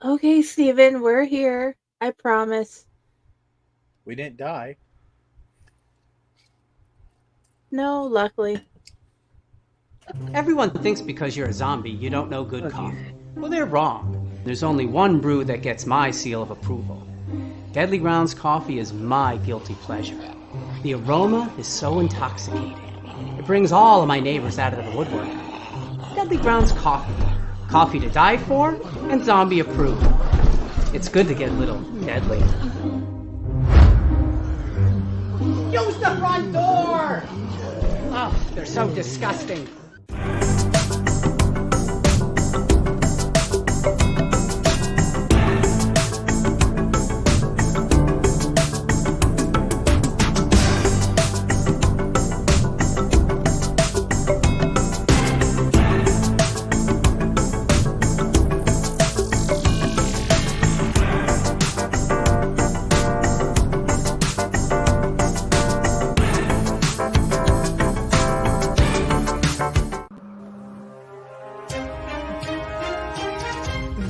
Okay, Steven, we're here. I promise. We didn't die. No, luckily. Everyone thinks because you're a zombie, you don't know good coffee. Well, they're wrong. There's only one brew that gets my seal of approval. Deadly Grounds coffee is my guilty pleasure. The aroma is so intoxicating. It brings all of my neighbors out of the woodwork. Deadly Grounds coffee. Coffee to die for and zombie approved. It's good to get a little deadly. Use the front door! Oh, they're so disgusting.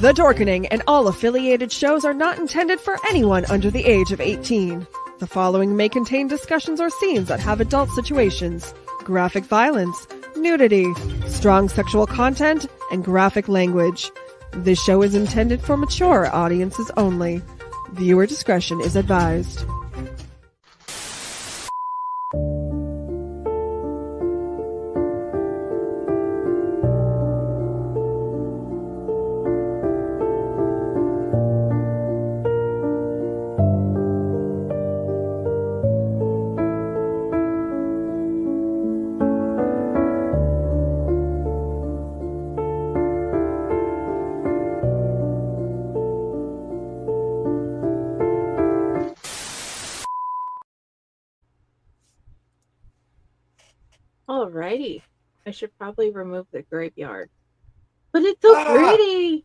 The Dorkening and all affiliated shows are not intended for anyone under the age of 18. The following may contain discussions or scenes that have adult situations, graphic violence, nudity, strong sexual content, and graphic language. This show is intended for mature audiences only. Viewer discretion is advised. Alrighty. I should probably remove the graveyard. But it's so Ah! pretty!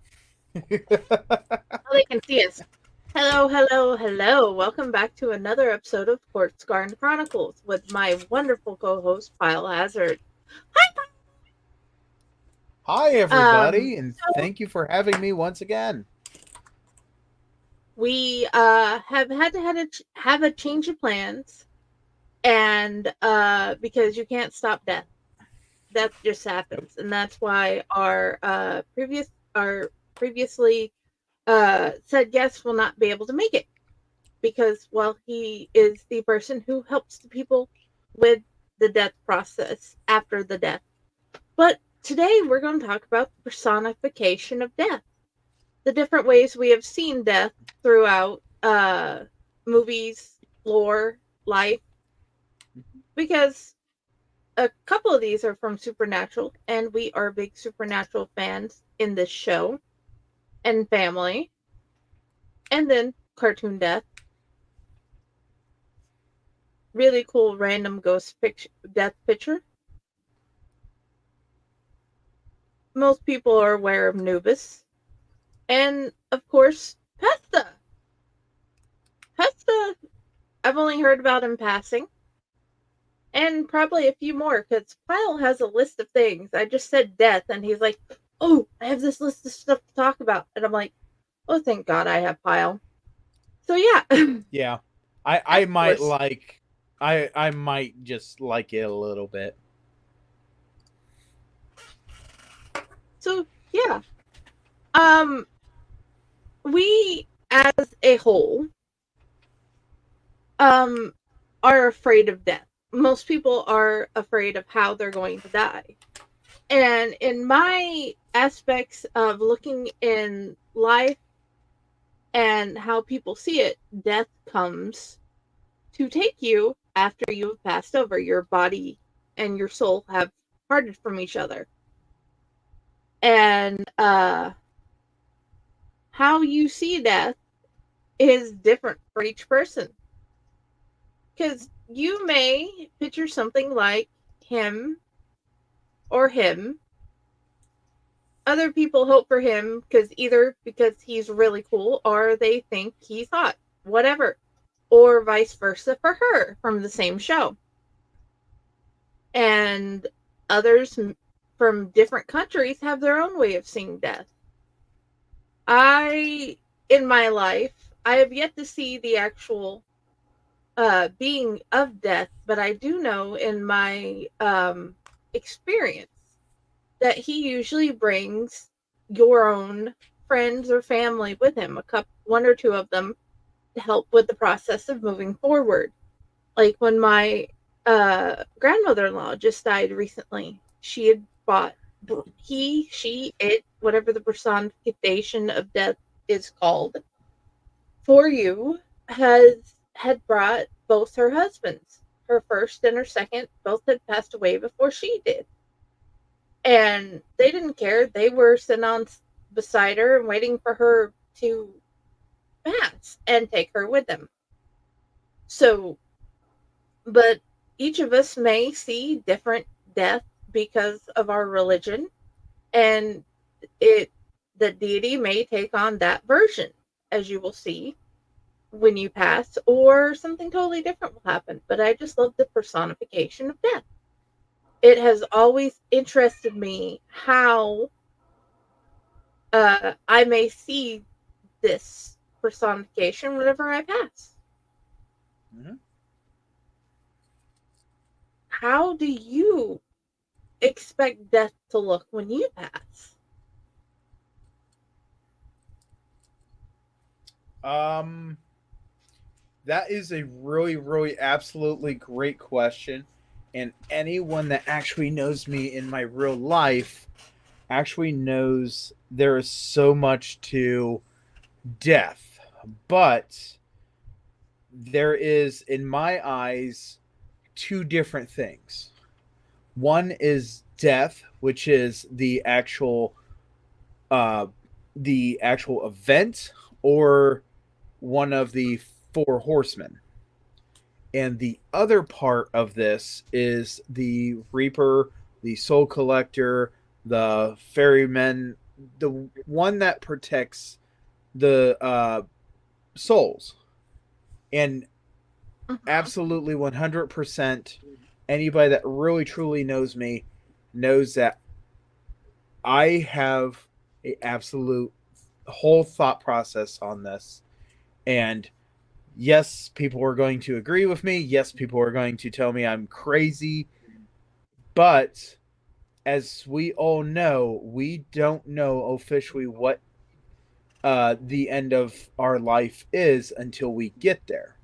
Oh, they can see us. Hello, hello, hello. Welcome back to another episode of Court Scar and Chronicles with my wonderful co-host, Pile Hazard. Hi, everybody, and So thank you for having me once again. we have had to have a change of plans, and because you can't stop death. That just Nope. happens, and that's why our previously said guest will not be able to make it because well he is the person who helps the people with the death process after the death. But today we're going to talk about the personification of death, the different ways we have seen death throughout movies, lore, life, because a couple of these are from Supernatural, and we are big Supernatural fans in this show and family. And then Cartoon Death, really cool random death picture. Most people are aware of Nubis, and of course Pesta. Pesta, I've only heard about in passing, and probably a few more because Pyle has a list of things. I just said death, and he's like, "Oh, I have this list of stuff to talk about," and I'm like, "Oh, thank God I have Pyle." So yeah, Yeah, I of might course. like, I might just like it a little bit. So yeah, um, we as a whole, um, are afraid of death. Most people are afraid of how they're going to die. And in my aspects of looking in life and how people see it, death comes to take you after you have passed over. Your body and your soul have parted from each other. And how you see death is different for each person. Because you may picture something like him or him. Other people hope for him because either because he's really cool or they think he's hot, whatever, or vice versa for her from the same show. And others from different countries have their own way of seeing death. In my life, I have yet to see the actual being of death, but I do know in my experience that he usually brings your own friends or family with him, one or two of them, to help with the process of moving forward. Like when my grandmother-in-law just died recently, she had bought it, whatever the personification of death is called for you, had brought both her husbands. Her first and her second both had passed away before she did. And they didn't care. They were sitting on beside her and waiting for her to pass and take her with them. So, but each of us may see different death because of our religion, and it the deity may take on that version, as you will see when you pass, or something totally different will happen. But I just love the personification of death. It has always interested me how I may see this personification whenever I pass. Mm-hmm. How do you expect death to look when you pass? That is a really, really, absolutely great question. And anyone that actually knows me in my real life actually knows there is so much to death. But there is, in my eyes, two different things. One is death, which is the actual event, or one of the four horsemen. And the other part of this is the Reaper, the Soul Collector, the Ferryman, the one that protects the souls. And absolutely 100%, anybody that really truly knows me knows that I have a absolute whole thought process on this. And yes, people are going to agree with me. Yes, people are going to tell me I'm crazy. But as we all know, we don't know officially what the end of our life is until we get there.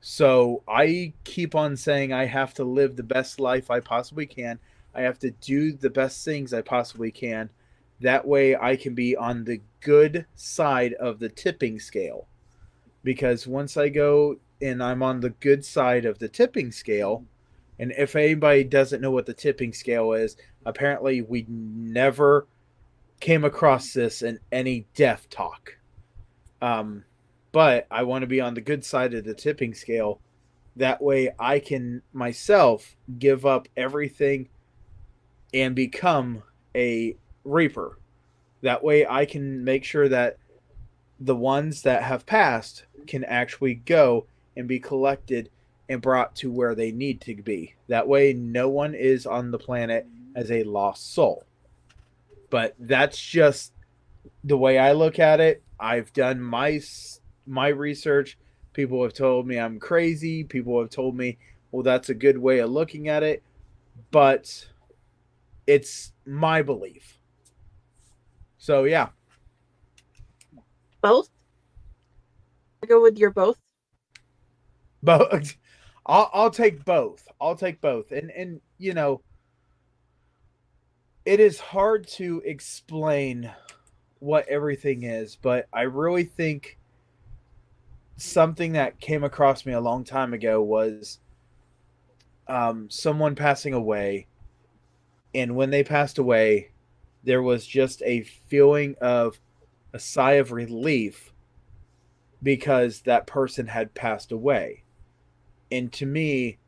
So I keep on saying I have to live the best life I possibly can. I have to do the best things I possibly can. That way I can be on the good side of the tipping scale. Because once I go and I'm on the good side of the tipping scale, and if anybody doesn't know what the tipping scale is, apparently we never came across this in any death talk. But I want to be on the good side of the tipping scale. That way I can myself give up everything and become a reaper. That way I can make sure that the ones that have passed can actually go and be collected and brought to where they need to be. That way no one is on the planet as a lost soul. But that's just the way I look at it. I've done my research. People have told me I'm crazy. People have told me, well, that's a good way of looking at it. But it's my belief. So, yeah. Both? I go with your both. But I'll take both. I'll take both. And you know, it is hard to explain what everything is, but I really think something that came across me a long time ago was someone passing away, and when they passed away, there was just a feeling of a sigh of relief because that person had passed away. And to me,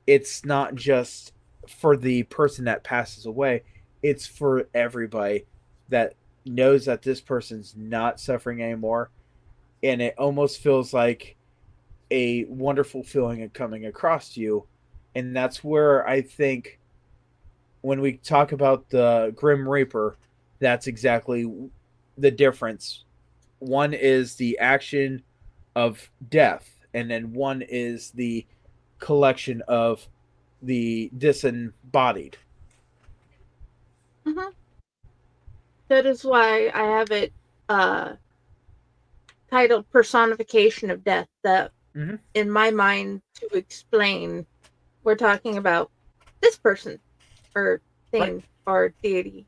it's not just for the person that passes away, it's for everybody that knows that this person's not suffering anymore. And it almost feels like a wonderful feeling of coming across you. And that's where I think when we talk about the Grim Reaper, that's exactly the difference. One is the action of death, and then one is the collection of the disembodied. Hmm. That is why I have it uh, titled Personification of Death. That, Mm-hmm. in my mind, to explain, we're talking about this person or Right. thing or deity.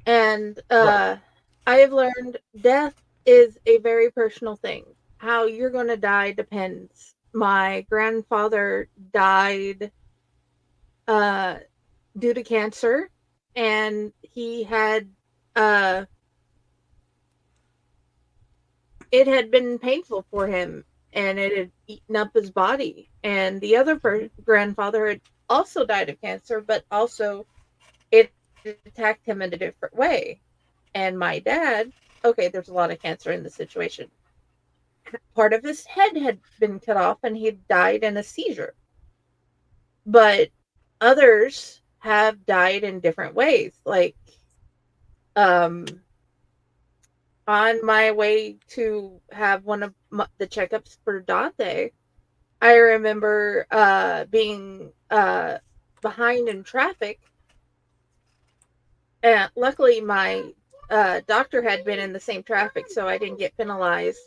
And Right. I have learned death is a very personal thing. How you're going to die depends. My grandfather died uh, due to cancer, and he had uh, it had been painful for him, and it had eaten up his body. And the other grandfather had also died of cancer, but also it attacked him in a different way. And my dad, okay, there's a lot of cancer in the situation. Part of his head had been cut off and he died in a seizure. But others have died in different ways. Like, um, on my way to have one of the checkups for Dante, I remember being behind in traffic. And luckily, my doctor had been in the same traffic, so I didn't get penalized.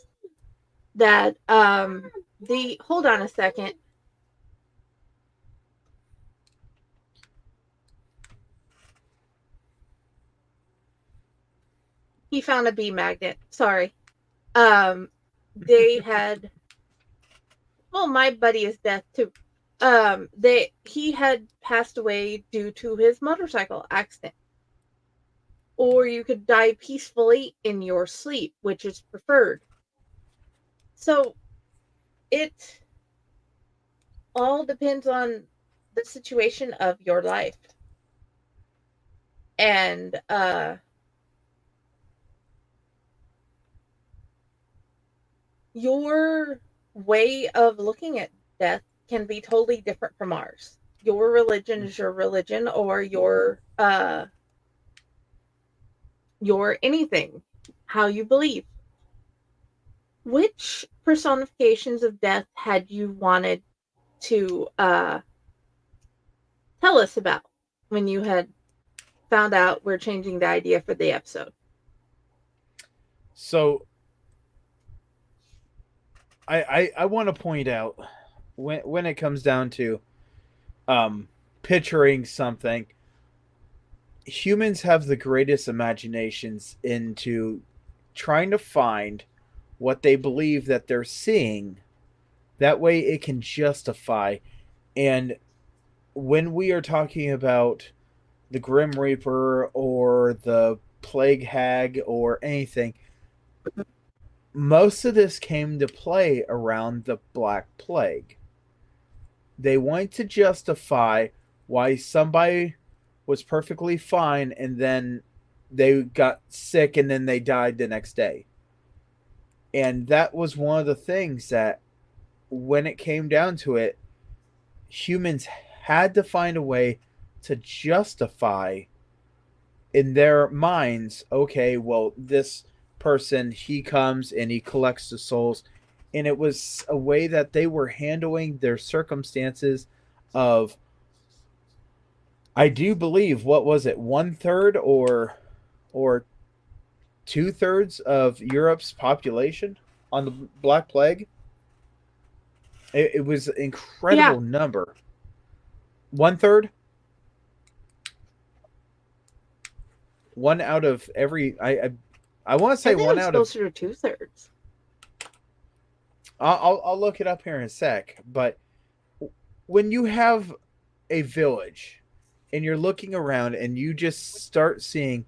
That the hold on a second. He found a bee magnet. Sorry. Um, they had, well, my buddy is deaf too. He had passed away due to his motorcycle accident. Or you could die peacefully in your sleep, which is preferred. So it all depends on the situation of your life. And your way of looking at death can be totally different from ours. Your religion is your religion, or your anything, how you believe. Which personifications of death had you wanted to tell us about when you had found out we're changing the idea for the episode? So I want to point out when it comes down to picturing something, humans have the greatest imaginations into trying to find what they believe that they're seeing. That way it can justify. And when we are talking about the Grim Reaper or the Plague Hag or anything, most of this came to play around the Black Plague. They wanted to justify why somebody was perfectly fine and then they got sick and then they died the next day. And that was one of the things that, when it came down to it, humans had to find a way to justify in their minds, okay, well, this person, he comes and he collects the souls. And it was a way that they were handling their circumstances of, I do believe, what was it, 1/3 or 2/3 of Europe's population on the Black Plague. It was an Yeah, incredible number. 1/3, one out of every. I want to I say think it one was out of. closer to 2/3. I'll look it up here in a sec. But when you have a village and you're looking around and you just start seeing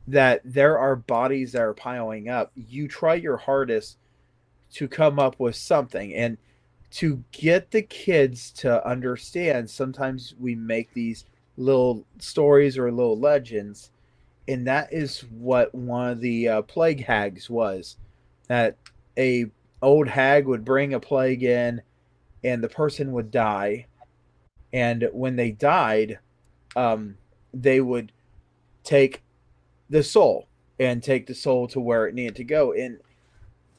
that there are bodies that are piling up, you try your hardest to come up with something. And to get the kids to understand, sometimes we make these little stories or little legends. And that is what one of the plague hags was. That a old hag would bring a plague in and the person would die. And when they died, they would take the soul and take the soul to where it needed to go. And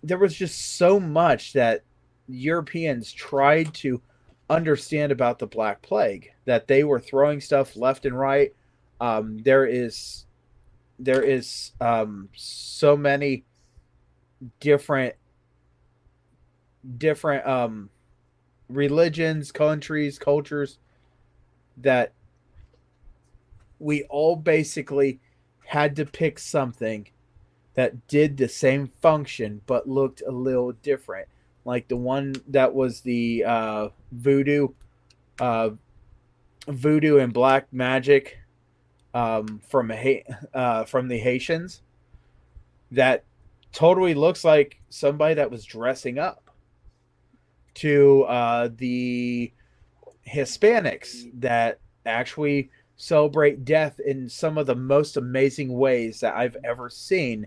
there was just so much that Europeans tried to understand about the Black Plague, that they were throwing stuff left and right. There is so many different religions, countries, cultures that we all basically had to pick something that did the same function but looked a little different. Like the one that was the voodoo and black magic from the Haitians, that totally looks like somebody that was dressing up, to the Hispanics that actually celebrate death in some of the most amazing ways that I've ever seen,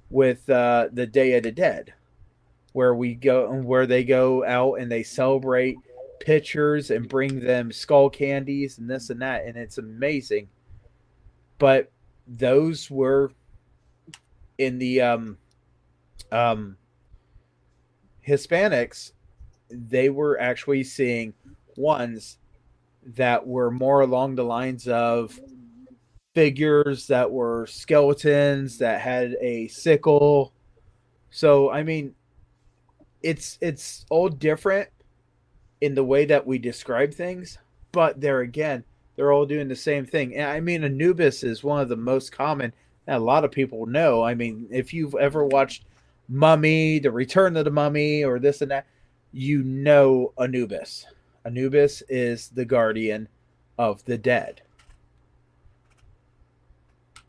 with the Day of the Dead, where they go out and they celebrate pictures and bring them skull candies and this and that, and it's amazing. But those were in the Hispanics. They were actually seeing ones that were more along the lines of figures that were skeletons that had a sickle. So I mean, it's all different in the way that we describe things, but there again, they're all doing the same thing. And I mean, Anubis is one of the most common that a lot of people know. I mean, if you've ever watched Mummy, The Return of the Mummy, or this and that, you know Anubis. Anubis is the guardian of the dead.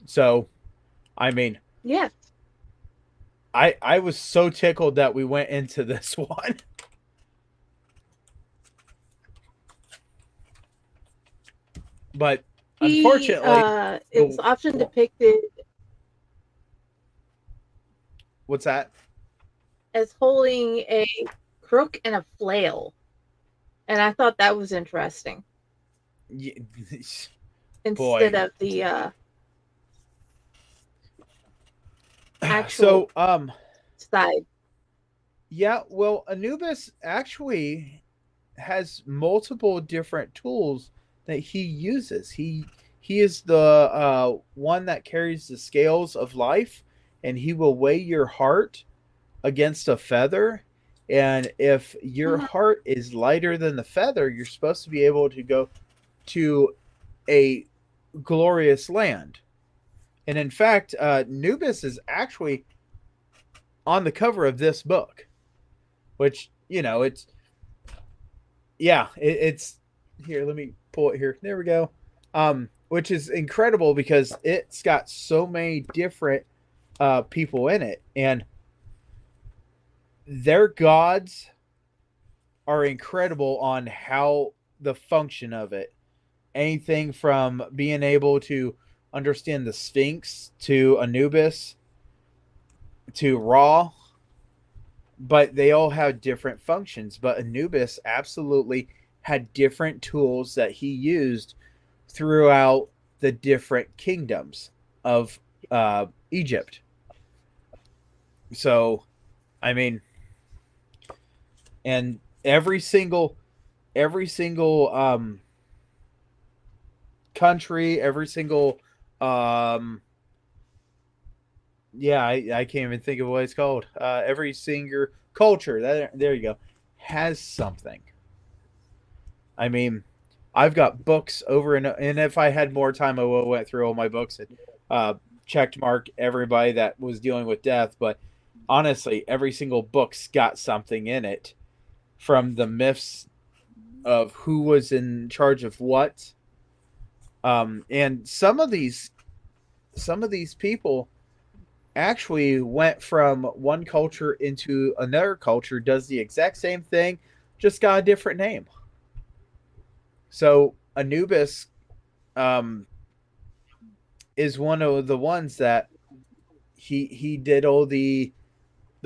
So, I mean, Yes. I was so tickled that we went into this one. But unfortunately, it's often depicted what's that? as holding a crook and a flail. And I thought that was interesting. Yeah, Instead of the actual side. Yeah, well, Anubis actually has multiple different tools that he uses. He is the one that carries the scales of life, and he will weigh your heart against a feather. And if your heart is lighter than the feather, you're supposed to be able to go to a glorious land. And in fact, Nubis is actually on the cover of this book, which, it's here. Let me pull it here. There we go. Which is incredible because it's got so many different people in it, and their gods are incredible on how the function of it. Anything from being able to understand the Sphinx to Anubis to Ra, but they all have different functions. But Anubis absolutely had different tools that he used throughout the different kingdoms of Egypt. So, I mean, and every single country, every single I can't even think of what it's called. Every single culture, there you go, has something. I mean, I've got books over, and if I had more time, I would have went through all my books and checked mark everybody that was dealing with death. But honestly, every single book's got something in it, from the myths of who was in charge of what. And some of these people actually went from one culture into another culture, does the exact same thing, just got a different name. So Anubis is one of the ones that he did all the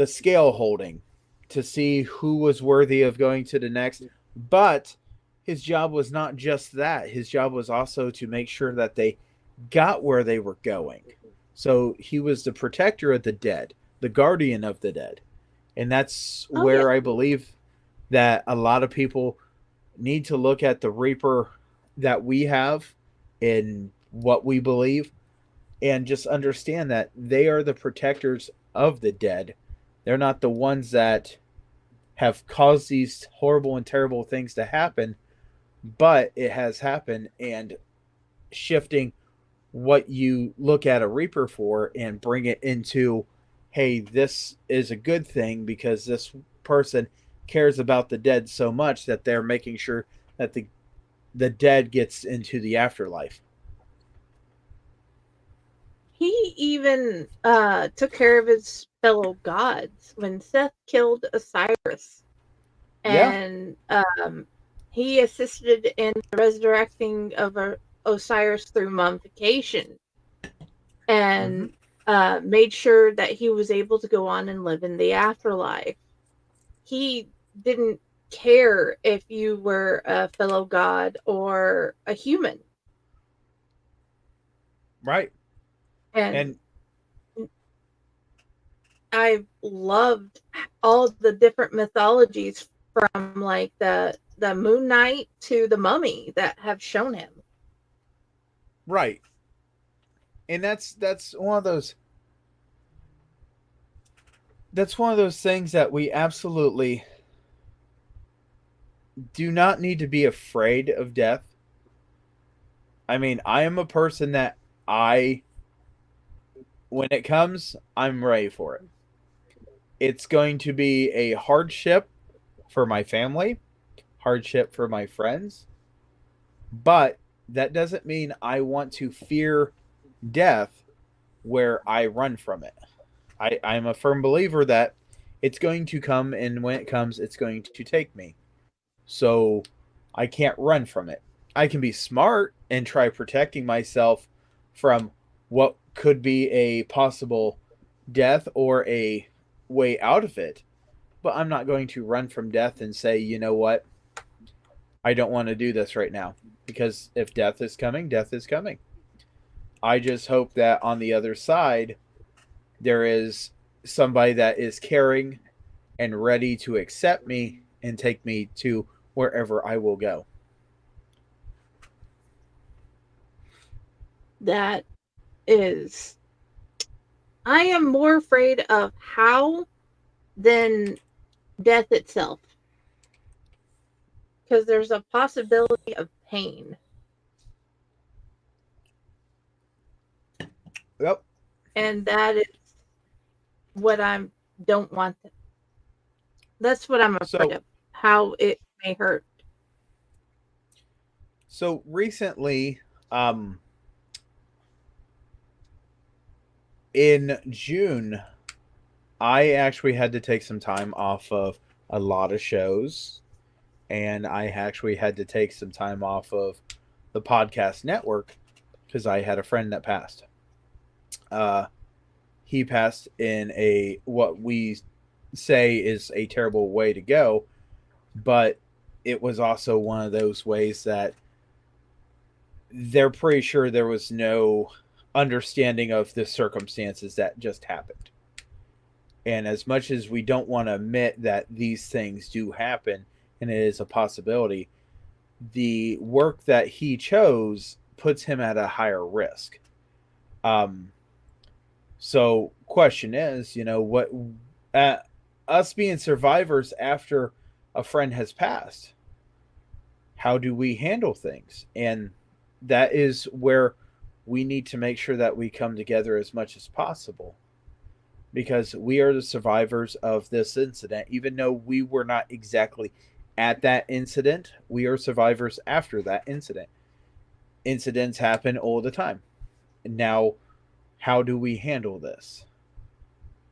scale holding to see who was worthy of going to the next. But his job was not just that. His job was also to make sure that they got where they were going. So he was the protector of the dead, the guardian of the dead. And that's Oh yeah. where I believe that a lot of people need to look at the Reaper that we have in what we believe and just understand that they are the protectors of the dead. They're not the ones that have caused these horrible and terrible things to happen, but it has happened, and shifting what you look at a Reaper for and bring it into, hey, this is a good thing because this person cares about the dead so much that they're making sure that the dead gets into the afterlife. He even took care of his fellow gods when Seth killed Osiris, Yeah. and he assisted in the resurrecting of Osiris through mummification, and made sure that he was able to go on and live in the afterlife. He didn't care if you were a fellow god or a human. Right. And And I loved all the different mythologies from like the Moon Knight to the Mummy that have shown him. right. And that's one of those things that we absolutely do not need to be afraid of death. I mean, I am a person that I when it comes, I'm ready for it. It's going to be a hardship for my family, hardship for my friends, but that doesn't mean I want to fear death where I run from it. I'm a firm believer that it's going to come, and when it comes, it's going to take me. So I can't run from it. I can be smart and try protecting myself from what could be a possible death or a way out of it. But I'm not going to run from death and say, you know what? I don't want to do this right now. Because if death is coming, death is coming. I just hope that on the other side, there is somebody that is caring and ready to accept me and take me to wherever I will go. That is, I am more afraid of how than death itself, because there's a possibility of pain. Yep. And that is what I don't want. That's what I'm afraid So of, how it may hurt. so recently, in June, I actually had to take some time off of a lot of shows, and I actually had to take some time off of the podcast network because I had a friend that passed. Uh, he passed in a what we say is a terrible way to go, but it was also one of those ways that they're pretty sure there was no understanding of the circumstances that just happened. And as much as we don't want to admit that these things do happen and it is a possibility, the work that he chose puts him at a higher risk. Um, so, question is, what uh, us being survivors after a friend has passed, how do we handle things? And that is where we need to make sure that we come together as much as possible because we are the survivors of this incident. Even though we were not exactly at that incident, we are survivors after that incident. Incidents happen all the time. Now, how do we handle this?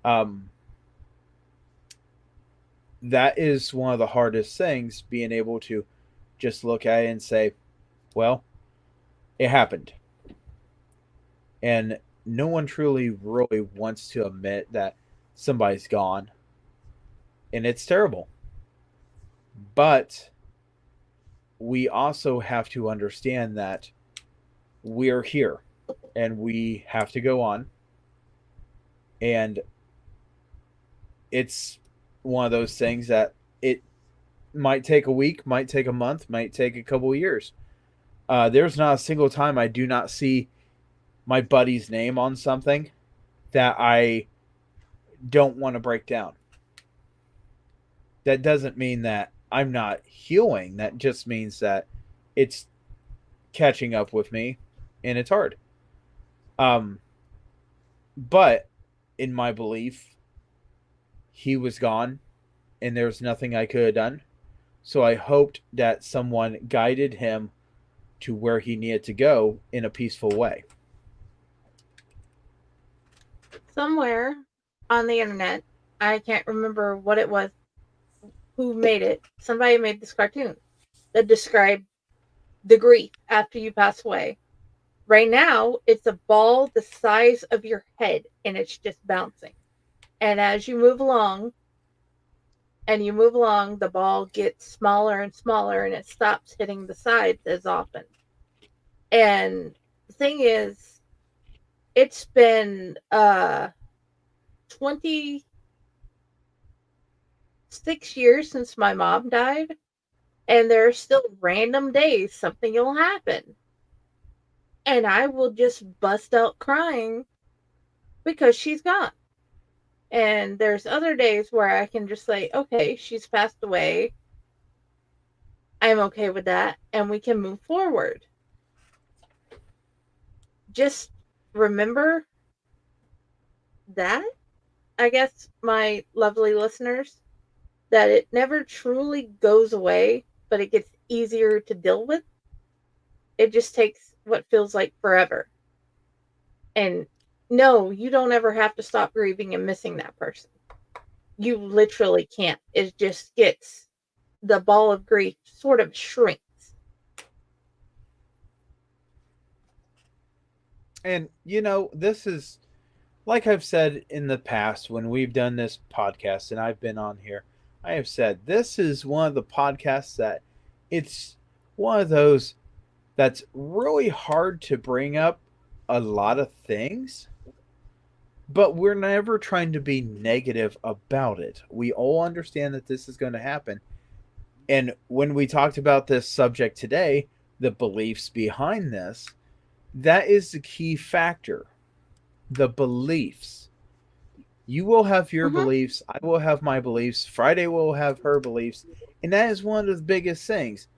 Um, that is one of the hardest things, being able to just look at it and say, well, it happened. And no one truly really wants to admit that somebody's gone. And it's terrible. But we also have to understand that we're here and we have to go on. And it's one of those things that it might take a week, might take a month, might take a couple of years. There's not a single time I do not see my buddy's name on something that I don't want to break down. That doesn't mean that I'm not healing. That just means that it's catching up with me and it's hard. But in my belief, he was gone and there's nothing I could have done. So I hoped that someone guided him to where he needed to go in a peaceful way. Somewhere on the internet, I can't remember what it was, who made it. Somebody made this cartoon that described the grief after you pass away. Right now, it's a ball the size of your head and it's just bouncing. And as you move along, the ball gets smaller and smaller and it stops hitting the sides as often. And the thing is, it's been 26 years since my mom died, and there are still random days something will happen. And I will just bust out crying because she's gone. And there's other days where I can just say, okay, she's passed away. I'm okay with that, and we can move forward. Just remember that, I guess, my lovely listeners, that it never truly goes away, but it gets easier to deal with. It just takes what feels like forever. And no, you don't ever have to stop grieving and missing that person. You literally can't. It just gets, the ball of grief sort of shrinks. And, you know, this is, like I've said in the past when we've done this podcast and I've been on here, I have said this is one of the podcasts that it's one of those that's really hard to bring up a lot of things, but we're never trying to be negative about it. We all understand that this is going to happen. And when we talked about this subject today, the beliefs behind this, that is the key factor. The beliefs. You will have your beliefs. I will have my beliefs. Friday will have her beliefs. And that is one of the biggest things.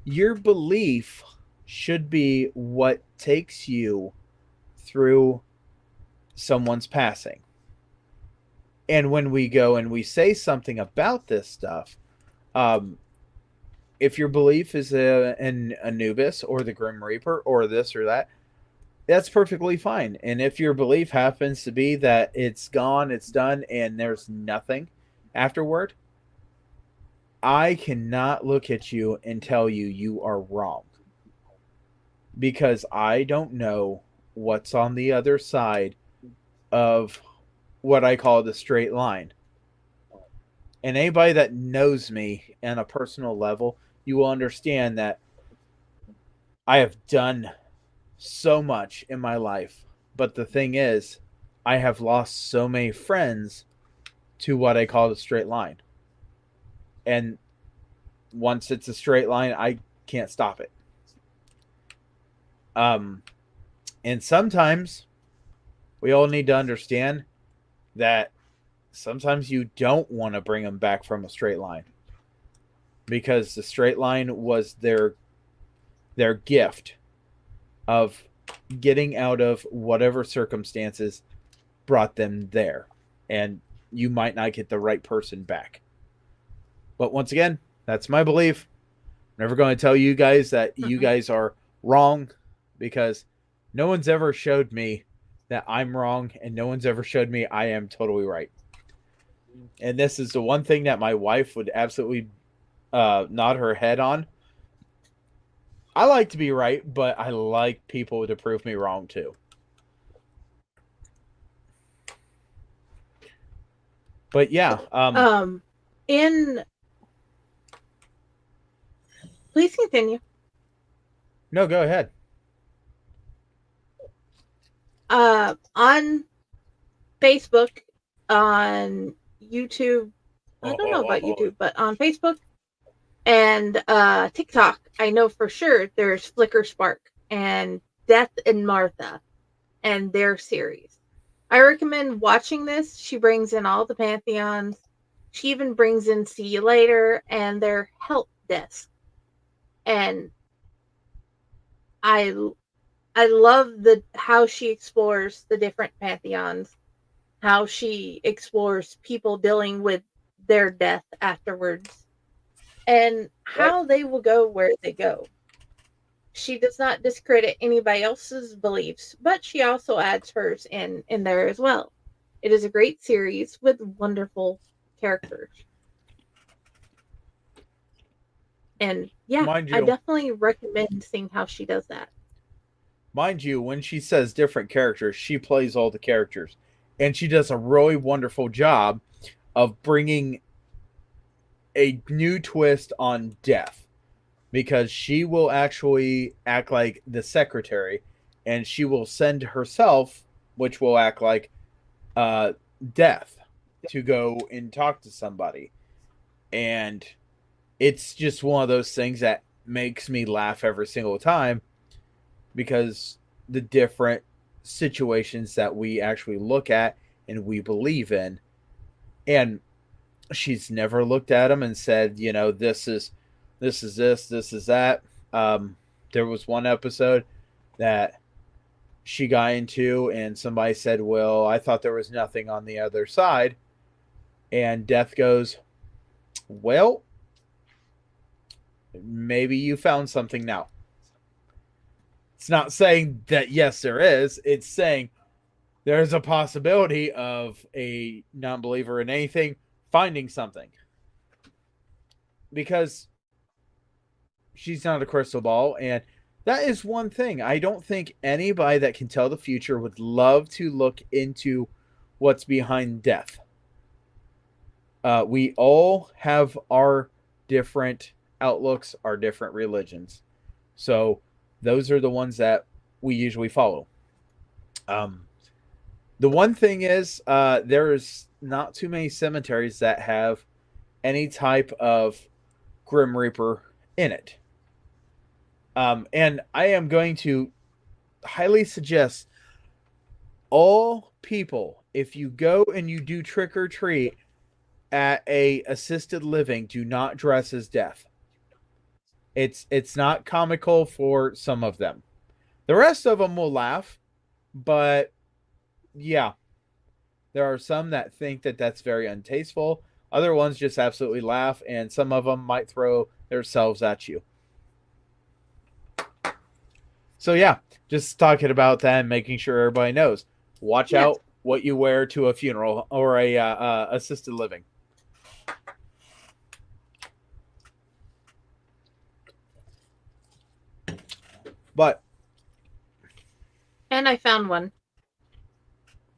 Your belief should be what takes you through someone's passing. And when we go and we say something about this stuff, if your belief is an Anubis or the Grim Reaper or this or that, that's perfectly fine. And if your belief happens to be that it's gone, it's done, and there's nothing afterward, I cannot look at you and tell you you are wrong. Because I don't know what's on the other side of what I call the straight line. And anybody that knows me on a personal level, you will understand that I have done so much in my life. But the thing is, I have lost so many friends to what I call the straight line. And once it's a straight line, I can't stop it. And sometimes we all need to understand that sometimes you don't want to bring them back from a straight line, because the straight line was their gift of getting out of whatever circumstances brought them there, and you might not get the right person back. But once again, that's my belief. I'm never going to tell you guys that you guys are wrong, because no one's ever showed me that I'm wrong, and no one's ever showed me I am totally right. And this is the one thing that my wife would absolutely nod her head on. I like to be right, but I like people to prove me wrong too. But yeah, Please continue. No, go ahead. On Facebook, on YouTube. I don't know about YouTube, but on Facebook and TikTok, I know for sure there's Flicker Spark and Death and Martha and their series. I recommend watching this. She brings in all the pantheons. She even brings in See You Later and their help desk. And I I love how she explores the different pantheons, how she explores people dealing with their death afterwards, and Right. how they will go where they go. She does not discredit anybody else's beliefs, but she also adds hers in there as well. It is a great series with wonderful characters. And yeah, Mind I you, definitely recommend seeing how she does that. when she says different characters, she plays all the characters, and she does a really wonderful job of bringing a new twist on death, because she will actually act like the secretary, and she will send herself, which will act like uh, death, to go and talk to somebody. And it's just one of those things that makes me laugh every single time, because the different situations that we actually look at and we believe in. And she's never looked at them and said, this is this, this is that. There was one episode that she got into, and somebody said, well, I thought there was nothing on the other side. And Death goes, well, maybe you found something now. It's not saying that yes, there is. It's saying there's a possibility of a non-believer in anything finding something. Because she's not a crystal ball, and that is one thing. I don't think anybody that can tell the future would love to look into what's behind death. We all have our different outlooks, our different religions. So those are the ones that we usually follow. The one thing is, there's not too many cemeteries that have any type of Grim Reaper in it. And I am going to highly suggest all people, if you go and you do trick or treat at a assisted living, do not dress as death. It's not comical for some of them. The rest of them will laugh, but yeah, there are some that think that that's very untasteful. Other ones just absolutely laugh, and some of them might throw themselves at you. So yeah, just talking about that and making sure everybody knows. Watch out what you wear to a funeral or a assisted living. But And I found one.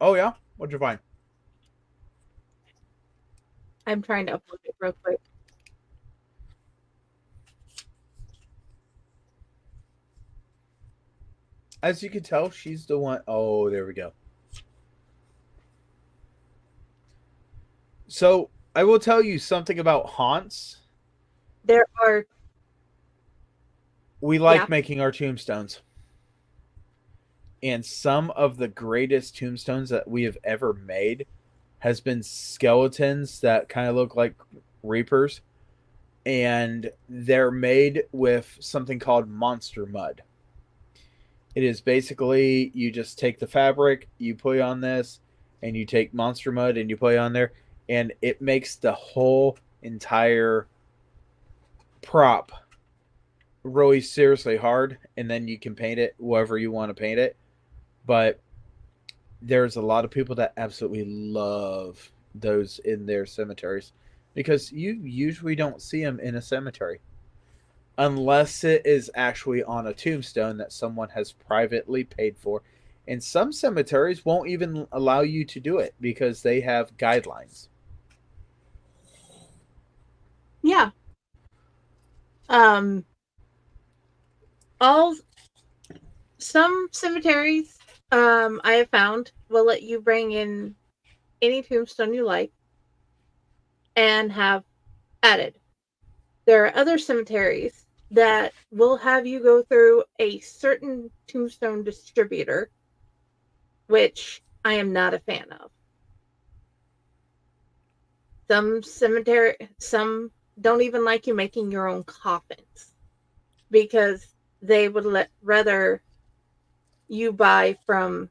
oh yeah, what'd you find? I'm trying to upload it real quick. As you can tell, she's the one. Oh, there we go. So I will tell you something about haunts. There are We like making our tombstones. And some of the greatest tombstones that we have ever made has been skeletons that kind of look like reapers. And they're made with something called monster mud. It is basically, you just take the fabric, you put it on this, and you take monster mud and you put it on there, and it makes the whole entire prop really seriously hard, and then you can paint it however you want to paint it. But there's a lot of people that absolutely love those in their cemeteries, because you usually don't see them in a cemetery unless it is actually on a tombstone that someone has privately paid for. And some cemeteries won't even allow you to do it because they have guidelines. Yeah. Some cemeteries I have found will let you bring in any tombstone you like and have added. There are other cemeteries that will have you go through a certain tombstone distributor, which I am not a fan of. Some don't even like you making your own coffins because they would rather you buy from,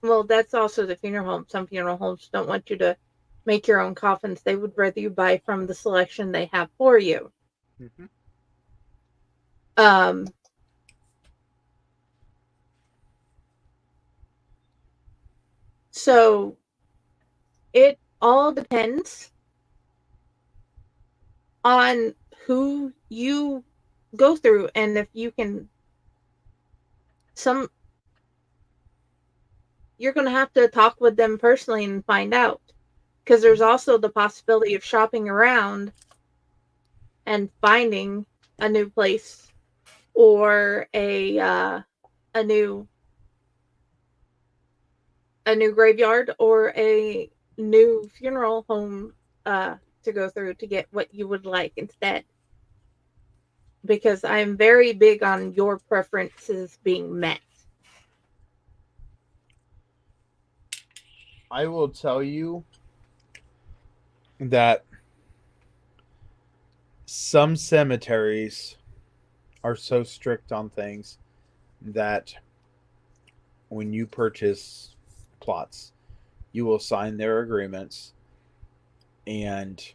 well, that's also the funeral home. Some funeral homes don't want you to make your own coffins. They would rather you buy from the selection they have for you. Mm-hmm. Um, so it all depends on who you go through and if you can some you're going to have to talk with them personally and find out, because there's also the possibility of shopping around and finding a new place or a new graveyard or a new funeral home to go through to get what you would like instead, because I'm very big on your preferences being met. I will tell you that some cemeteries are so strict on things that when you purchase plots, you will sign their agreements, and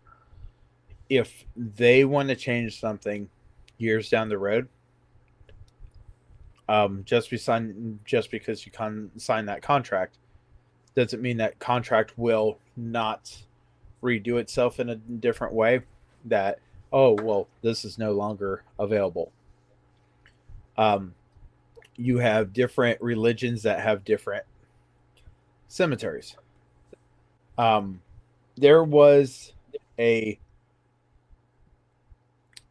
if they want to change something years down the road, just because you sign that contract doesn't mean that contract will not redo itself in a different way. That, oh well, this is no longer available. You have different religions that have different cemeteries. Um, there was a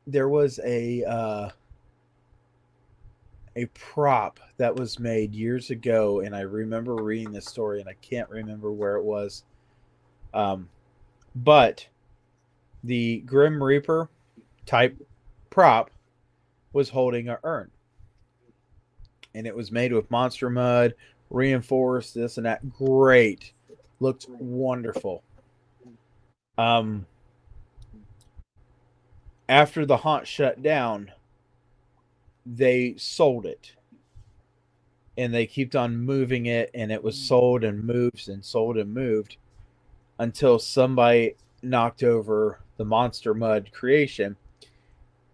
there was a prop that was made years ago, and I remember reading this story, and I can't remember where it was. But the Grim Reaper type prop was holding an urn, and it was made with monster mud, reinforced, this and that. Great, looked wonderful. After the haunt shut down, they sold it, and they kept on moving it, and it was sold and moved and sold and moved until somebody knocked over the monster mud creation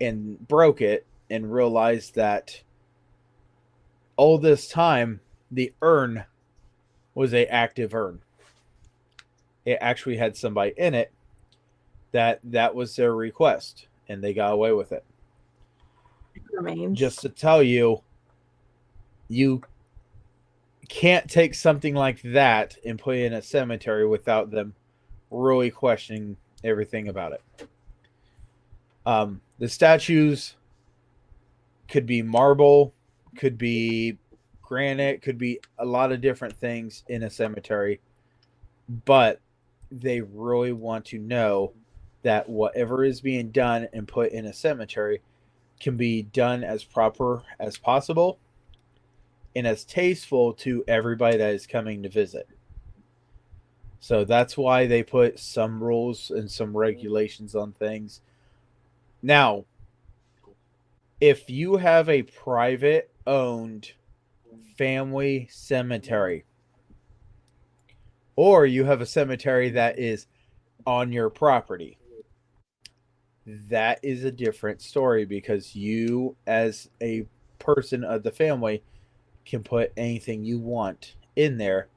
and broke it and realized that all this time the urn was a active urn. It actually had somebody in it that was their request, and they got away with it. Remains. Just to tell you, you can't take something like that and put it in a cemetery without them really questioning everything about it. The statues could be marble, could be granite, could be a lot of different things in a cemetery, but they really want to know that whatever is being done and put in a cemetery can be done as proper as possible and as tasteful to everybody that is coming to visit. So that's why they put some rules and some regulations on things. Now, if you have a private owned family cemetery, or you have a cemetery that is on your property, that is a different story, because you, as a person of the family, can put anything you want in there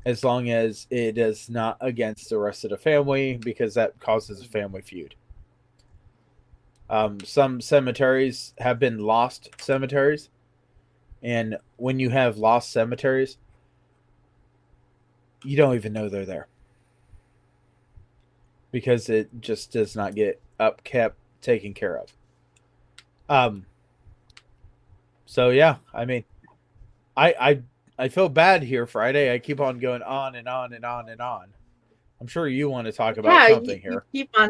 as long as it is not against the rest of the family, because that causes a family feud. Some cemeteries have been lost cemeteries, and when you have lost cemeteries, you don't even know they're there, because it just does not get upkept, taken care of. So yeah, I mean, I I feel bad here, Friday. I keep on going on and on and on and on. I'm sure you want to talk about Yeah, something you here. keep on.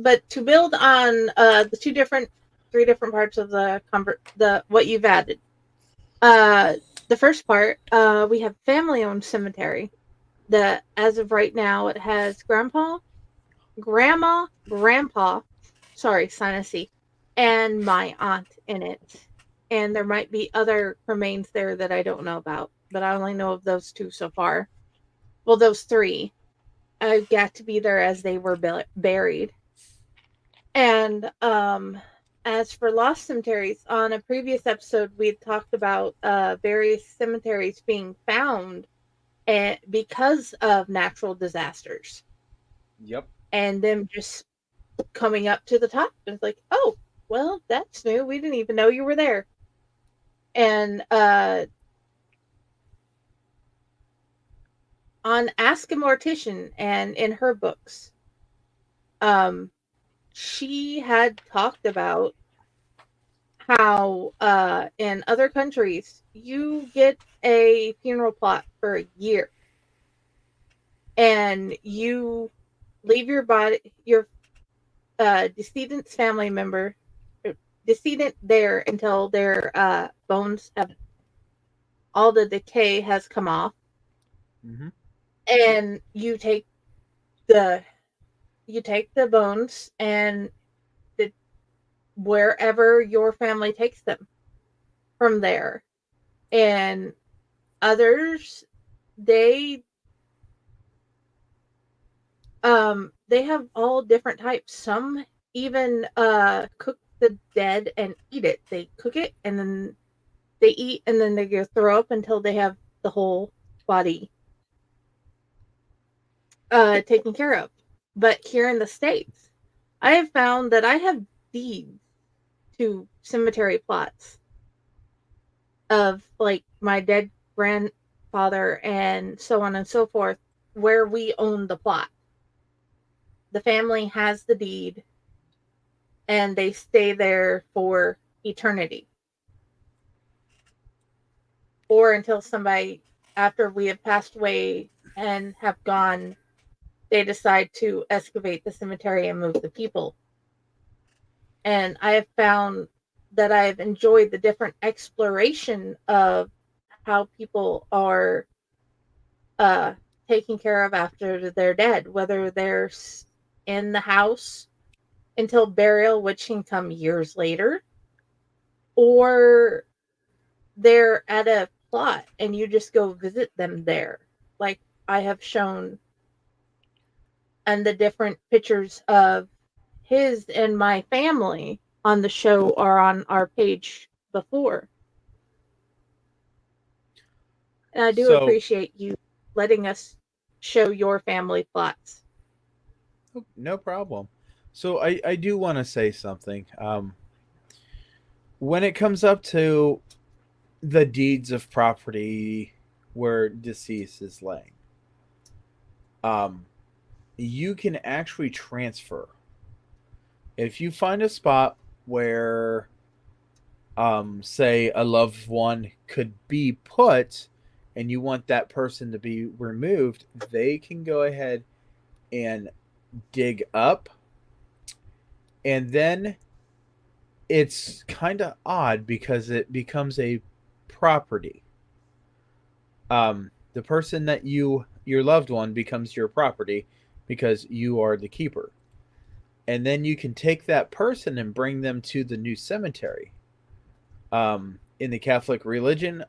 But to build on the three different parts of the what you've added. The first part, we have family-owned cemetery. That as of right now, it has grandpa, sorry, sinusy, and my aunt in it. And there might be other remains there that I don't know about, but I only know of those two so far. Well, those three. I've got to be there as they were buried. And as for lost cemeteries, on a previous episode, we had talked about various cemeteries being found because of natural disasters Yep. and them just coming up to the top. It's like, oh, well, that's new. We didn't even know you were there. And on Ask a Mortician and in her books, um, she had talked about how in other countries you get a funeral plot for a year and you leave your decedent's family member decedent there until their bones have all the decay has come off, Mm-hmm. and the you take the bones and the, wherever your family takes them from there. And others, they they have all different types. Some even cook the dead and eat it. They cook it and then they eat and then they go throw up until they have the whole body taken care of. But here in the States, I have found that I have deeds to cemetery plots of like my dead grandfather and so on and so forth, where we own the plot. The family has the deed and they stay there for eternity. Or until somebody, after we have passed away and have gone, they decide to excavate the cemetery and move the people. And I have found that I've enjoyed the different exploration of how people are uh, taken care of after they're dead, whether they're in the house until burial, which can come years later, or they're at a plot and you just go visit them there. Like I have shown, and the different pictures of his and my family on the show are on our page before. And I do So, appreciate you letting us show your family plots. no problem. So I do want to say something. When it comes up to the deeds of property where deceased is laying, um, you can actually transfer. If you find a spot where, say, a loved one could be put and you want that person to be removed, they can go ahead and dig up. And then it's kind of odd because it becomes a property. The person that your loved one becomes your property because you are the keeper. And then you can take that person and bring them to the new cemetery. In the Catholic religion,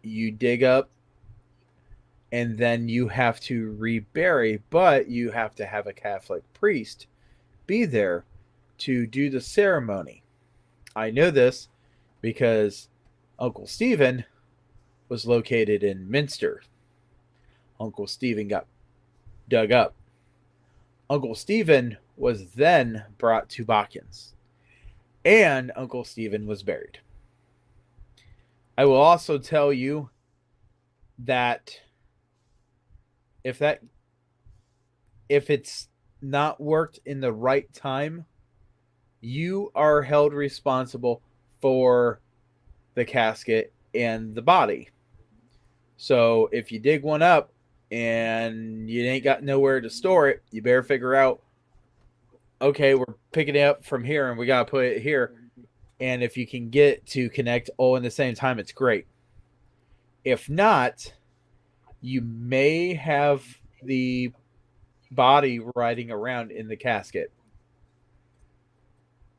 you dig up and then you have to rebury, but you have to have a Catholic priest be there to do the ceremony. I know this because Uncle Stephen was located in Minster. Uncle Stephen got dug up. Uncle Stephen was then brought to Botkins, and Uncle Stephen was buried. I will also tell you that if it's not worked in the right time, you are held responsible for the casket and the body. So if you dig one up and you ain't got nowhere to store it, you better figure out, okay, we're picking it up from here and we got to put it here. And if you can get to connect all in the same time, it's great. If not, you may have the body riding around in the casket.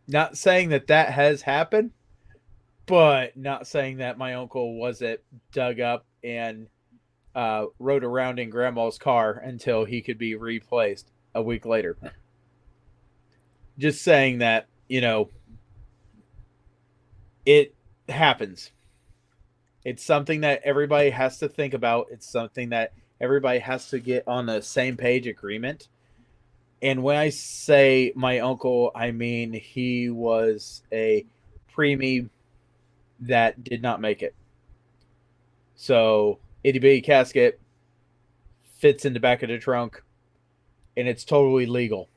Not saying that has happened, but not saying that my uncle wasn't dug up and rode around in grandma's car until he could be replaced a week later. Just saying that, it happens. It's something that everybody has to think about. It's something that everybody has to get on the same page agreement. And when I say my uncle, I mean he was a preemie that did not make it. So, itty bitty casket fits in the back of the trunk, and it's totally legal.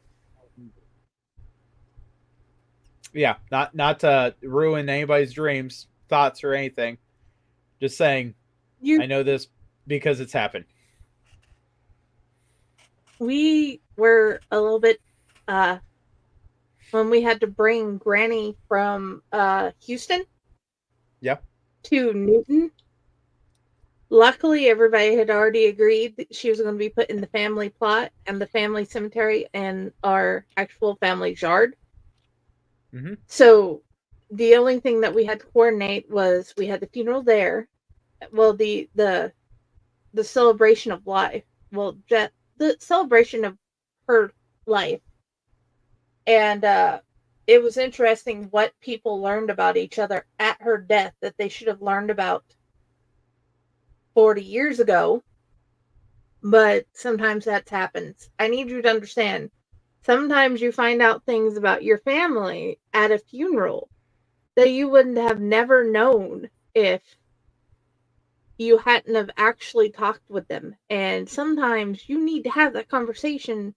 Yeah, not to ruin anybody's dreams, thoughts, or anything. Just saying, I know this because it's happened. We were a little bit when we had to bring Granny from Houston to Newton. Luckily, everybody had already agreed that she was going to be put in the family plot and the family cemetery and our actual family's yard. Mm-hmm. So the only thing that we had to coordinate was we had the funeral there. Well, the celebration of life. Well, the celebration of her life. And it was interesting what people learned about each other at her death that they should have learned about 40 years ago. But sometimes that happens. I need you to understand. Sometimes you find out things about your family at a funeral that you wouldn't have never known if you hadn't have actually talked with them. And sometimes you need to have that conversation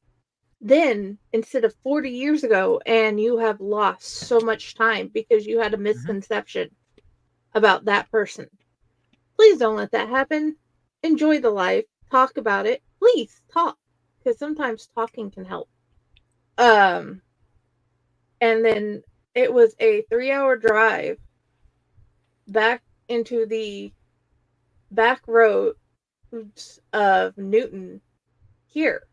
then instead of 40 years ago, and you have lost so much time because you had a misconception about that person. Please don't let that happen. Enjoy the life. Talk about it. Please talk, because sometimes talking can help. And then it was a 3-hour drive back into the back roads of Newton here.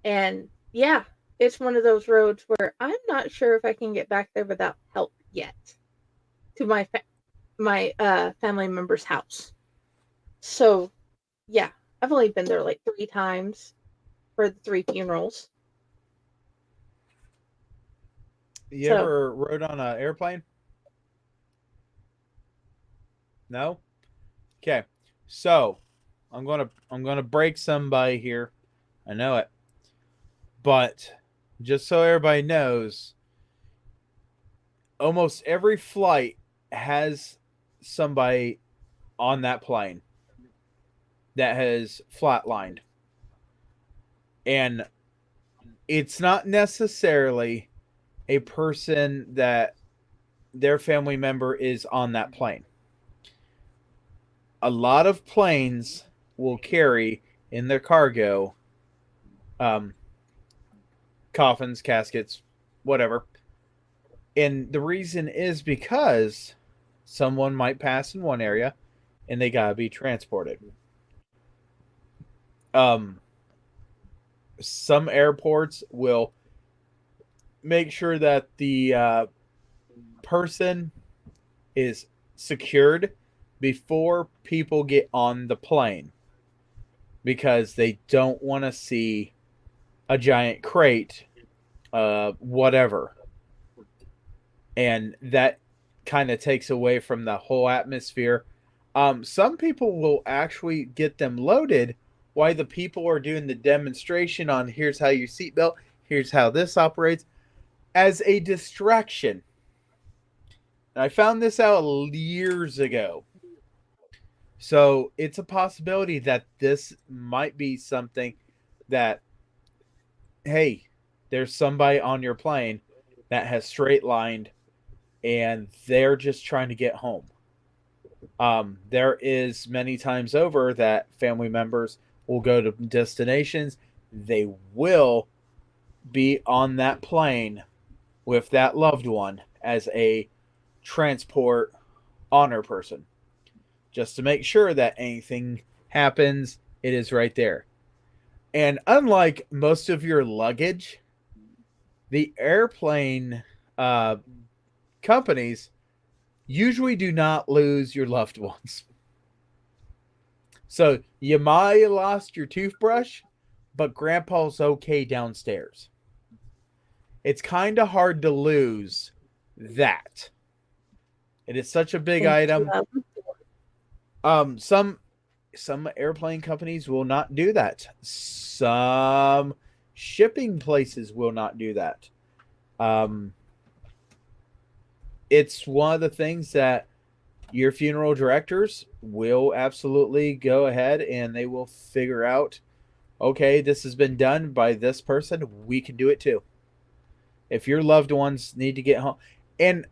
And yeah, it's one of those roads where I'm not sure if I can get back there without help yet to my family member's house. So yeah, I've only been there like 3 times for the 3 funerals. You ever rode on an airplane? No? Okay. So, I'm gonna break somebody here. I know it. But just so everybody knows, almost every flight has somebody on that plane that has flatlined. And it's not necessarily a person that their family member is on that plane. A lot of planes will carry in their cargo coffins, caskets, whatever. And the reason is because someone might pass in one area and they gotta be transported. Some airports will make sure that the person is secured before people get on the plane, because they don't want to see a giant crate, whatever. And that kind of takes away from the whole atmosphere. Some people will actually get them loaded while the people are doing the demonstration on here's how your seatbelt, here's how this operates, as a distraction. And I found this out years ago. So it's a possibility that this might be something that, hey, there's somebody on your plane that has straight lined and they're just trying to get home. There is many times over that family members will go to destinations. They will be on that plane with that loved one as a transport honor person, just to make sure that anything happens, it is right there. And unlike most of your luggage, the airplane uh, companies usually do not lose your loved ones. So you might have lost your toothbrush, but grandpa's okay downstairs. It's kind of hard to lose that. It is such a big In item. 2004. Some airplane companies will not do that. Some shipping places will not do that. It's one of the things that your funeral directors will absolutely go ahead and they will figure out, okay, this has been done by this person, we can do it too. If your loved ones need to get home. And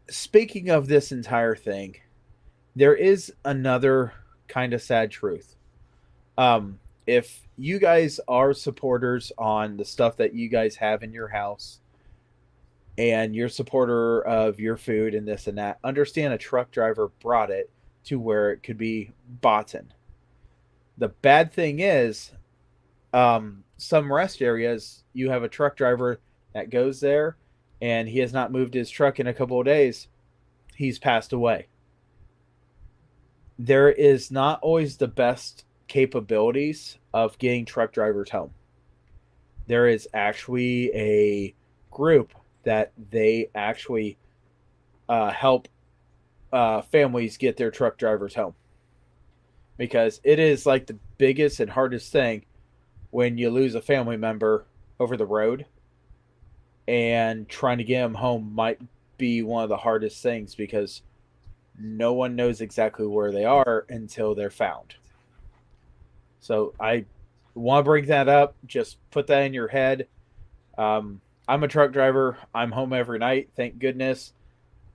speaking of this entire thing, there is another kind of sad truth. If you guys are supporters on the stuff that you guys have in your house and you're supporter of your food and this and that, understand a truck driver brought it to where it could be bought in. The bad thing is, some rest areas, you have a truck driver that goes there and he has not moved his truck in a couple of days. He's passed away. There is not always the best capabilities of getting truck drivers home. There is actually a group that they actually help families get their truck drivers home, because it is like the biggest and hardest thing when you lose a family member over the road, and trying to get them home might be one of the hardest things because no one knows exactly where they are until they're found. So I want to bring that up. Just put that in your head. I'm a truck driver. I'm home every night, thank goodness.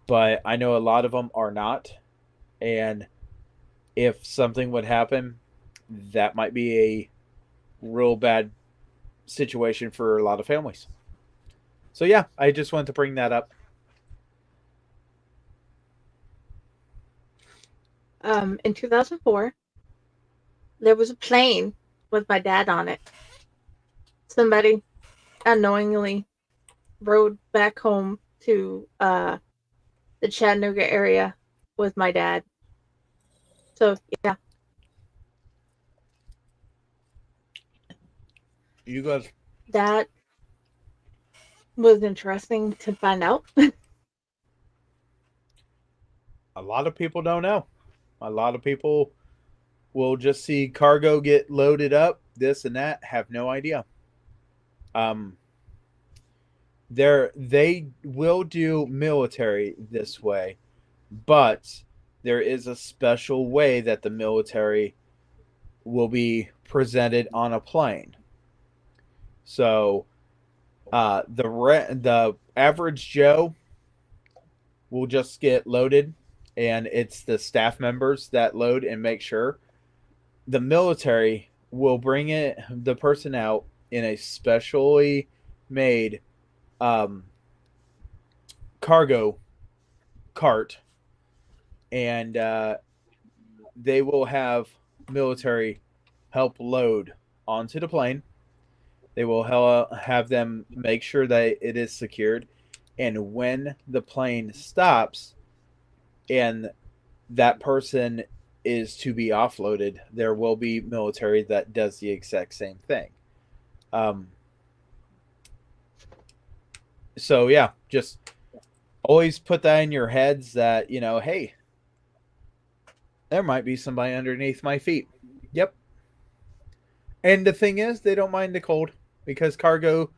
But I know a lot of them are not. And if something would happen, that might be a real bad situation for a lot of families. So yeah, I just wanted to bring that up. In 2004, there was a plane with my dad on it. Somebody unknowingly rode back home to the Chattanooga area with my dad. So yeah, You guys, that was interesting to find out. a lot of people don't know. A lot of people will just see cargo get loaded up, this and that, have no idea. They will do military this way, but there is a special way that the military will be presented on a plane. So the average Joe will just get loaded, and it's the staff members that load and make sure. The military will bring the person out in a specially made cargo cart, and they will have military help load onto the plane. They will have them make sure that it is secured, and when the plane stops and that person is to be offloaded, there will be military that does the exact same thing. So yeah, just always put that in your heads that, hey, there might be somebody underneath my feet. Yep. And the thing is, they don't mind the cold because cargo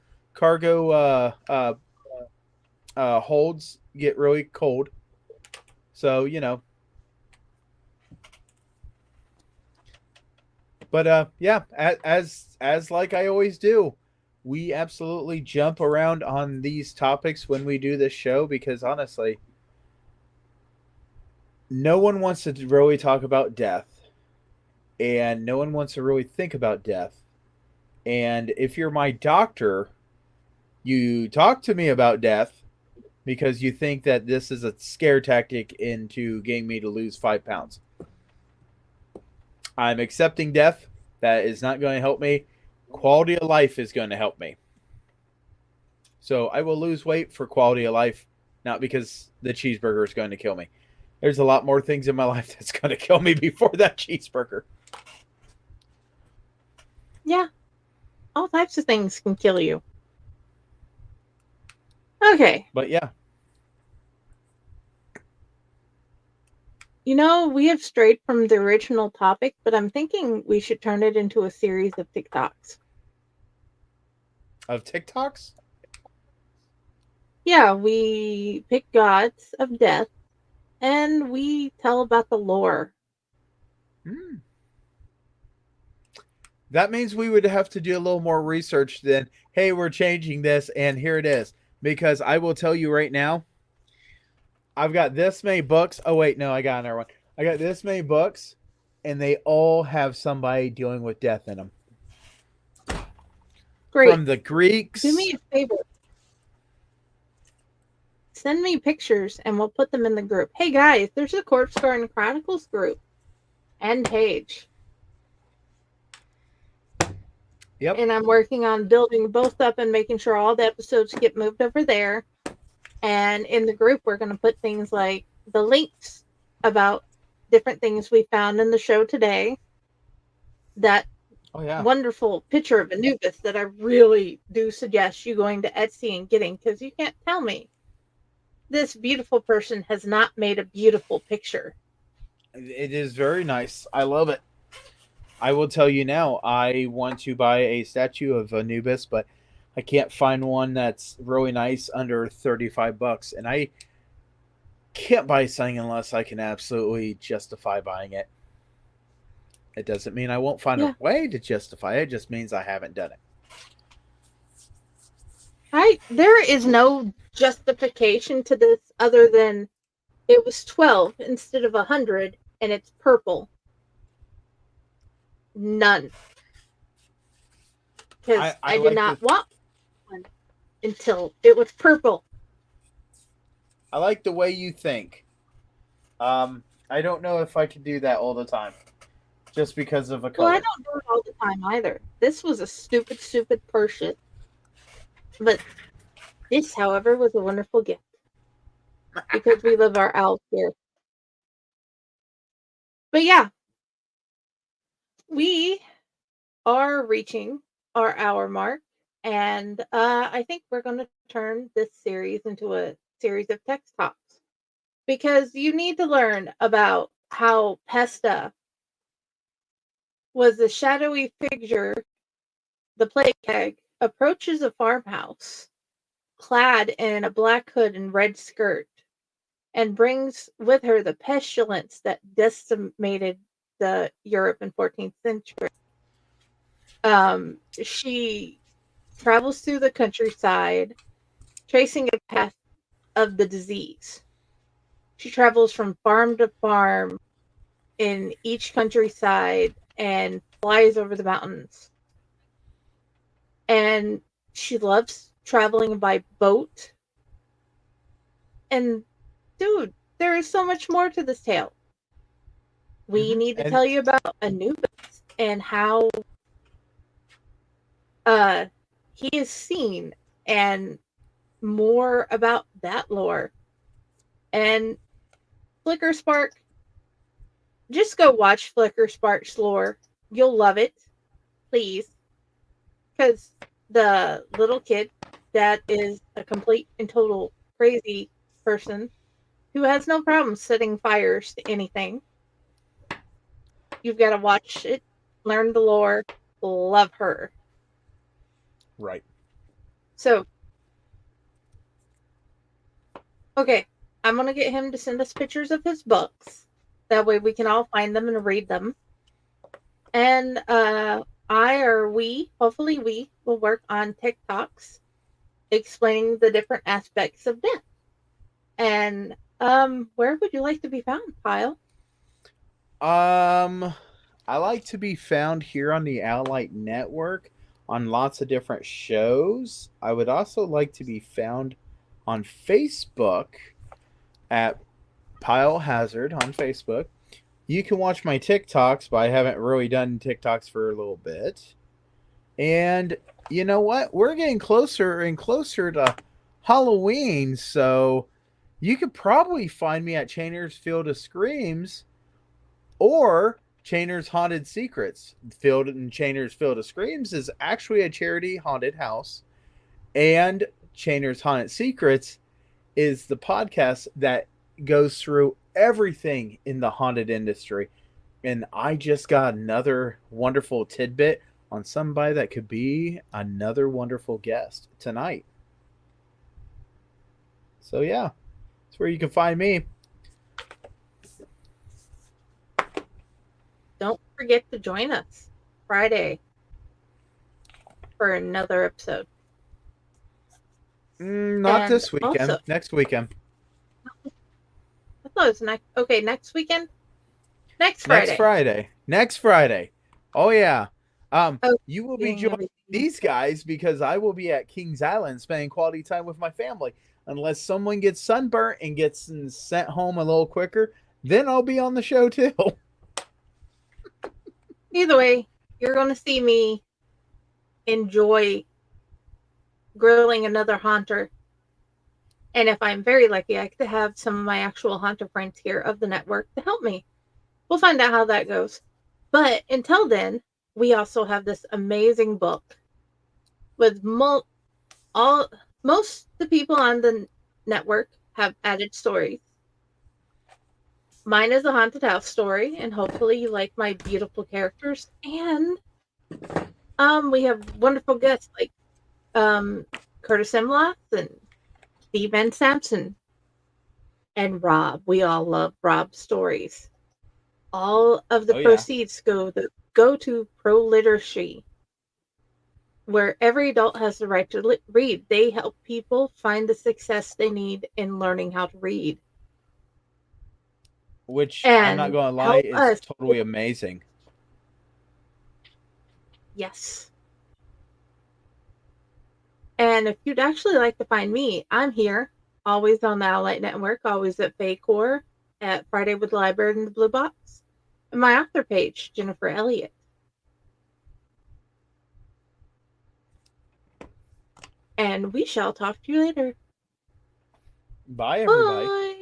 holds get really cold. So, but yeah, as like I always do, we absolutely jump around on these topics when we do this show, because honestly, no one wants to really talk about death, and no one wants to really think about death. And if you're my doctor, you talk to me about death because you think that this is a scare tactic into getting me to lose 5 pounds. I'm accepting death. That is not going to help me. Quality of life is going to help me. So I will lose weight for quality of life, not because the cheeseburger is going to kill me. There's a lot more things in my life that's going to kill me before that cheeseburger. Yeah. All types of things can kill you. Okay. But yeah. You know, we have strayed from the original topic, but I'm thinking we should turn it into a series of TikToks. Of TikToks? Yeah, we pick gods of death and we tell about the lore. That means we would have to do a little more research than, hey, we're changing this and here it is. Because I will tell you right now, I've got this many books. Oh, wait, no, I got another one. I got this many books, and they all have somebody dealing with death in them. Great. From the Greeks. Do me a favor. Send me pictures and we'll put them in the group. Hey guys, there's a Corpse Garden Chronicles group and page. Yep. And I'm working on building both up and making sure all the episodes get moved over there. And in the group, we're going to put things like the links about different things we found in the show today. That wonderful picture of Anubis that I really do suggest you going to Etsy and getting, because you can't tell me this beautiful person has not made a beautiful picture. It is very nice. I love it. I will tell you now, I want to buy a statue of Anubis, but I can't find one that's really nice under $35, and I can't buy something unless I can absolutely justify buying it. It doesn't mean I won't find a way to justify it. It just means I haven't done it. There is no justification to this other than it was 12 instead of 100 and it's purple. None. Because I did not want one until it was purple. I like the way you think. I don't know if I could do that all the time. Just because of a color. Well, I don't do it all the time either. This was a stupid purchase. But this, however, was a wonderful gift. Because we live our owls here. But yeah. We are reaching our hour mark. And I think we're going to turn this series into a series of text talks. Because you need to learn about how Pesta was the shadowy figure, the plague hag, approaches a farmhouse, clad in a black hood and red skirt, and brings with her the pestilence that decimated the Europe in 14th century. She travels through the countryside, tracing a path of the disease. She travels from farm to farm in each countryside and flies over the mountains. And she loves traveling by boat. And dude, there is so much more to this tale. We need to tell you about Anubis and how he is seen and more about that lore. And Flicker Spark, just go watch Flicker Spark's lore. You'll love it. Please. Because the little kid that is a complete and total crazy person who has no problem setting fires to anything. You've got to watch it, learn the lore, love her. Right. So, okay, I'm going to get him to send us pictures of his books. That way we can all find them and read them. And hopefully we will work on TikToks explaining the different aspects of death. And Where would you like to be found, Pyle? I like to be found here on the Owlite Network on lots of different shows. I would also like to be found on Facebook at Pyle Hazard on Facebook. You can watch my TikToks, but I haven't really done TikToks for a little bit. And you know what? We're getting closer and closer to Halloween, so you could probably find me at Chainer's Field of Screams or Chainer's Haunted Secrets. Chainer's Field of Screams is actually a charity haunted house, and Chainer's Haunted Secrets is the podcast that goes through everything in the haunted industry. And I just got another wonderful tidbit on somebody that could be another wonderful guest tonight. So yeah, that's where you can find me. Don't forget to join us Friday for another episode. Not And this weekend. also- Next weekend. I thought it was next weekend? Next Friday. Next Friday. Oh yeah. Oh, You will be doing joining everything. these guys because I will be at Kings Island spending quality time with my family. Unless someone gets sunburnt and gets sent home a little quicker, then I'll be on the show too. Either way, you're going to see me enjoy grilling another haunter. And if I'm very lucky, I could have some of my actual haunter friends here of the network to help me. We'll find out how that goes. But until then, we also have this amazing book with most the people on the network have added stories. Mine is a haunted house story, and hopefully you like my beautiful characters. And we have wonderful guests like Curtis Imloth and Steve Van Sampson and Rob. We all love Rob's stories. All of the proceeds go to Pro Literacy, where every adult has the right to read. They help people find the success they need in learning how to read. Which, I'm not going to lie, help is totally amazing. Yes. And if you'd actually like to find me, I'm here, always on the Owlite Network, always at Faycore, at Friday with the Library in the Blue Box, and my author page, Jennifer Elliott. And we shall talk to you later. Bye, everybody. Bye.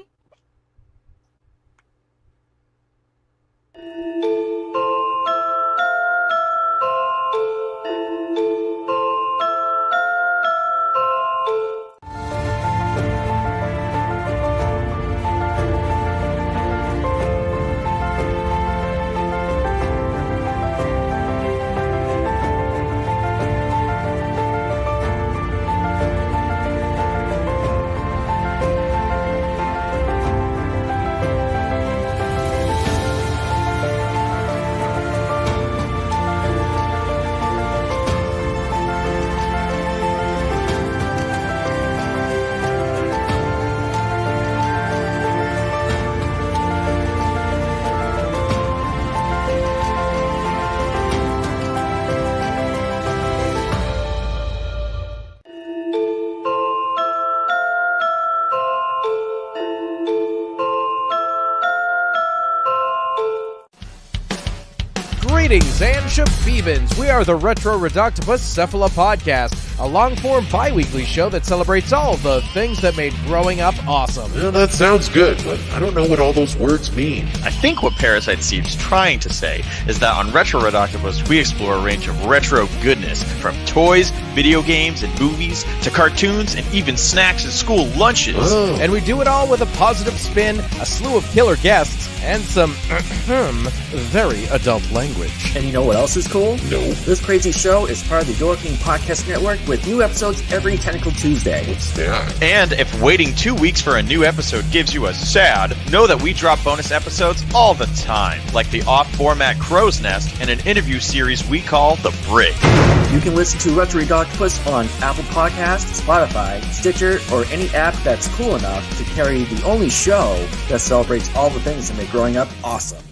Greetings and Shabibans. We are the Retro Reductibus Cephala Podcast, a long-form bi-weekly show that celebrates all the things that made growing up awesome. Well, that sounds good, but I don't know what all those words mean. I think what Parasite Steve's trying to say is that on Retro Redoctopus, we explore a range of retro goodness, from toys, video games, and movies, to cartoons, and even snacks and school lunches. Oh. And we do it all with a positive spin, a slew of killer guests, and some very adult language. And you know what else is cool? No. This crazy show is part of the Your King Podcast Network with new episodes every Tentacle Tuesday. What's that? And if waiting 2 weeks for a new episode gives you a sad, know that we drop bonus episodes all the time, like the off-format Crow's Nest and an interview series we call The Brig. You can listen to Retro Redoctopus on Apple Podcasts, Spotify, Stitcher, or any app that's cool enough to carry the only show that celebrates all the things that make growing up awesome.